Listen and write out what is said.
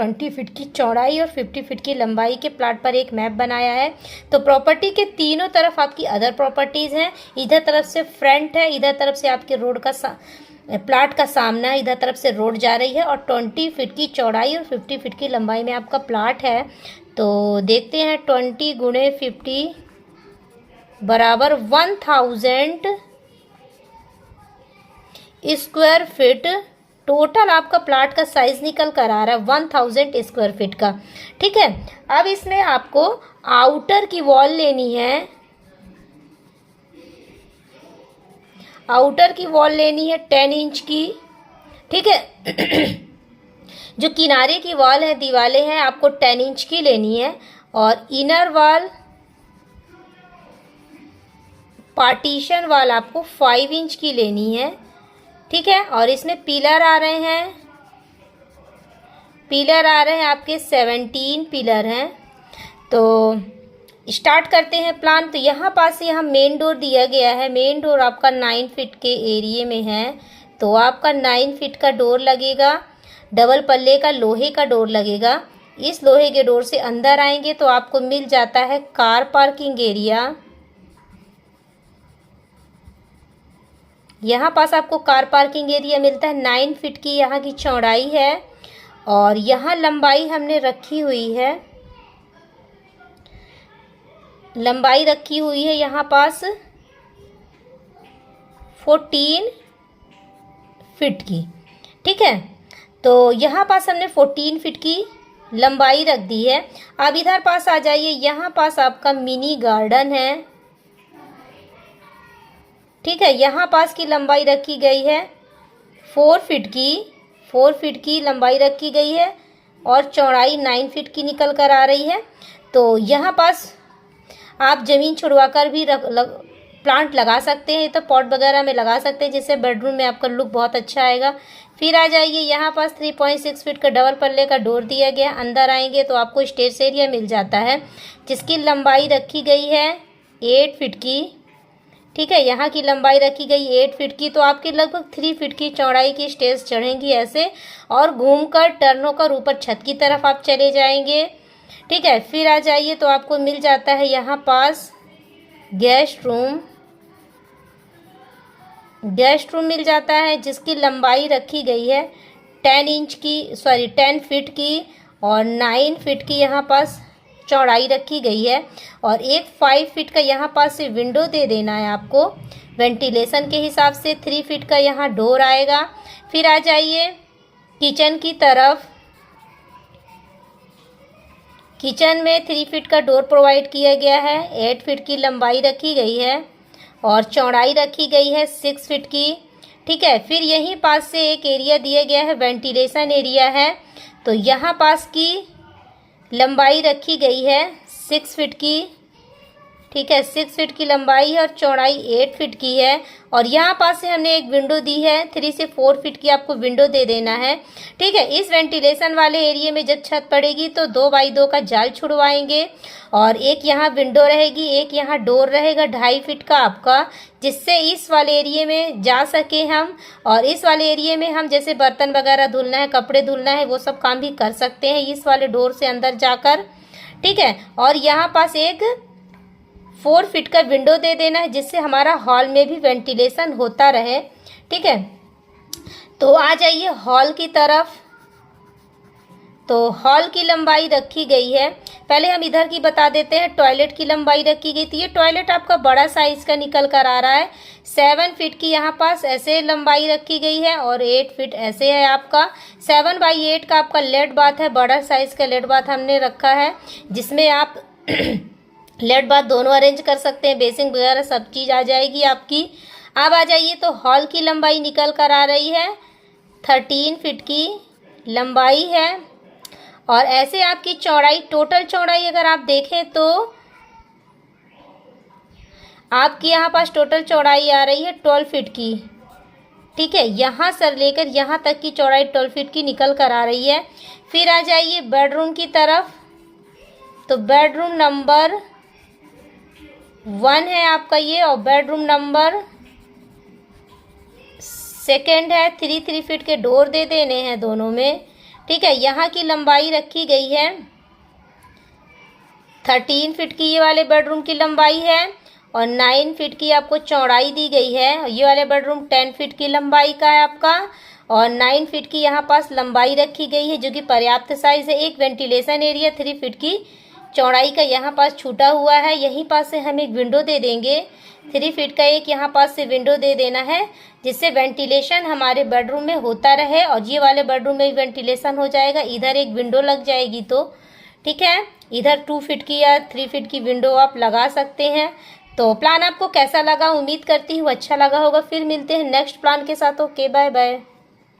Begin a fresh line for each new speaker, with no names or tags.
20 feet की चौड़ाई और 50 फीट की लंबाई के प्लाट पर एक मैप बनाया है। तो प्रॉपर्टी के तीनों तरफ आपकी अदर प्रॉपर्टीज़ हैं। इधर तरफ से फ्रंट है, इधर तरफ से आपके रोड का प्लाट का सामना है, इधर तरफ से रोड जा रही है और 20 फीट की चौड़ाई और 50 फीट की लंबाई में आपका प्लाट है। तो देखते हैं 20 गुणे 50 बराबर 1000 स्क्वायर फीट। टोटल आपका प्लाट का साइज निकल कर आ रहा है 1000 स्क्वायर फीट का। ठीक है, अब इसमें आपको आउटर की वॉल लेनी है, आउटर की वॉल लेनी है 10 इंच की। ठीक है जो किनारे की वॉल है, दीवारें हैं, आपको 10 इंच की लेनी है और इनर वॉल पार्टीशन वॉल आपको 5 इंच की लेनी है। ठीक है, और इसमें पिलर आ रहे हैं, पिलर आ रहे हैं आपके 17 पिलर हैं। तो स्टार्ट करते हैं प्लान। तो यहाँ पास से यहाँ मेन डोर दिया गया है, मेन डोर आपका 9 फीट के एरिए में है। तो आपका 9 फीट का डोर लगेगा, डबल पल्ले का लोहे का डोर लगेगा। इस लोहे के डोर से अंदर आएंगे तो आपको मिल जाता है कार पार्किंग एरिया। यहाँ पास आपको कार पार्किंग एरिया मिलता है। 9 फीट की यहाँ की चौड़ाई है और यहाँ लंबाई हमने रखी हुई है, लंबाई रखी हुई है यहाँ पास 14 फीट की। ठीक है, तो यहाँ पास हमने 14 फीट की लंबाई रख दी है। अब इधर पास आ जाइए, यहाँ पास आपका मिनी गार्डन है। ठीक है, यहाँ पास की लंबाई रखी गई है 4 फीट की, 4 फीट की लंबाई रखी गई है और चौड़ाई 9 फीट की निकल कर आ रही है। तो यहाँ पास आप ज़मीन छुड़वाकर भी प्लांट लगा सकते हैं, तो पॉट वगैरह में लगा सकते हैं, जिससे बेडरूम में आपका लुक बहुत अच्छा आएगा। फिर आ जाइए, यहाँ पास 3.6 फीट का डबल पल्ले का डोर दिया गया। अंदर आएंगे तो आपको स्टेज एरिया मिल जाता है, जिसकी लंबाई रखी गई है 8 फीट की। ठीक है, यहाँ की लंबाई रखी गई 8 फीट की। तो आपकी लगभग 3 फीट की चौड़ाई की स्टेज चढ़ेंगी ऐसे, और घूमकर टर्न होकर ऊपर छत की तरफ आप चले जाएंगे। ठीक है, फिर आ जाइए तो आपको मिल जाता है यहाँ पास गेस्ट रूम, गेस्ट रूम मिल जाता है, जिसकी लंबाई रखी गई है 10 फीट की और 9 फीट की यहाँ पास चौड़ाई रखी गई है। और एक 5 फीट का यहाँ पास से विंडो दे देना है आपको वेंटिलेशन के हिसाब से। 3 फीट का यहाँ डोर आएगा। फिर आ जाइए किचन की तरफ, किचन में 3 फीट का डोर प्रोवाइड किया गया है। 8 फीट की लंबाई रखी गई है और चौड़ाई रखी गई है 6 फीट की। ठीक है, फिर यहीं पास से एक एरिया दिया गया है, वेंटिलेशन एरिया है। तो यहाँ पास की लंबाई रखी गई है 6 फीट की। ठीक है, 6 फीट की लंबाई है और चौड़ाई 8 फीट की है। और यहाँ पास से हमने एक विंडो दी है, 3 से 4 फीट की आपको विंडो दे देना है। ठीक है, इस वेंटिलेशन वाले एरिया में जब छत पड़ेगी तो 2 बाई 2 का जाल छुड़वाएंगे और एक यहाँ विंडो रहेगी, एक यहाँ डोर रहेगा 2.5 फीट का आपका, जिससे इस वाले एरिया में जा सके हम। और इस वाले एरिया में हम जैसे बर्तन वगैरह धुलना है, कपड़े धुलना है, वो सब काम भी कर सकते हैं इस वाले डोर से अंदर जाकर। ठीक है, और यहाँ पास एक 4 फीट का विंडो दे देना है, जिससे हमारा हॉल में भी वेंटिलेशन होता रहे। ठीक है, तो आ जाइए हॉल की तरफ। तो हॉल की लंबाई रखी गई है, पहले हम इधर की बता देते हैं। टॉयलेट की लंबाई रखी गई थी, ये टॉयलेट आपका बड़ा साइज का निकल कर आ रहा है। 7 फीट की यहाँ पास ऐसे लंबाई रखी गई है और 8 फीट ऐसे है आपका। 7 बाई 8 का आपका लेड बाथ है, बड़ा साइज का लेड बाथ हमने रखा है, जिसमें आप लेड बाथ दोनों अरेंज कर सकते हैं, बेसिंग वगैरह सब चीज़ आ जाएगी आपकी। अब आ जाइए तो हॉल की लंबाई निकल कर आ रही है 13 फीट की लंबाई है। और ऐसे आपकी चौड़ाई, टोटल चौड़ाई अगर आप देखें तो आपकी यहाँ पास टोटल चौड़ाई आ रही है 12 फीट की। ठीक है, यहाँ से लेकर यहाँ तक की चौड़ाई 12 फीट की निकल कर आ रही है। फिर आ जाइए बेडरूम की तरफ। तो बेडरूम नंबर 1 है आपका ये, और बेडरूम नंबर 2 है। 3 फीट के डोर दे देने हैं दोनों में। ठीक है। यहाँ की लंबाई रखी गई है 13 फीट की, ये वाले बेडरूम की लंबाई है, और 9 फीट की आपको चौड़ाई दी गई है। ये वाले बेडरूम 10 फीट की लंबाई का है आपका, और 9 फीट की यहाँ पास लंबाई रखी गई है, जो कि पर्याप्त साइज है। एक वेंटिलेशन एरिया 3 फीट की चौड़ाई का यहाँ पास छूटा हुआ है। यहीं पास से हम एक विंडो दे देंगे, 3 फीट का एक यहाँ पास से विंडो दे देना है, जिससे वेंटिलेशन हमारे बेडरूम में होता रहे, और ये वाले बेडरूम में वेंटिलेशन हो जाएगा। इधर एक विंडो लग जाएगी, तो ठीक है, इधर 2 फीट की या 3 फीट की विंडो आप लगा सकते हैं। तो प्लान आपको कैसा लगा, उम्मीद करती हूँ अच्छा लगा होगा। फिर मिलते हैं नेक्स्ट प्लान के साथ। Okay, bye bye.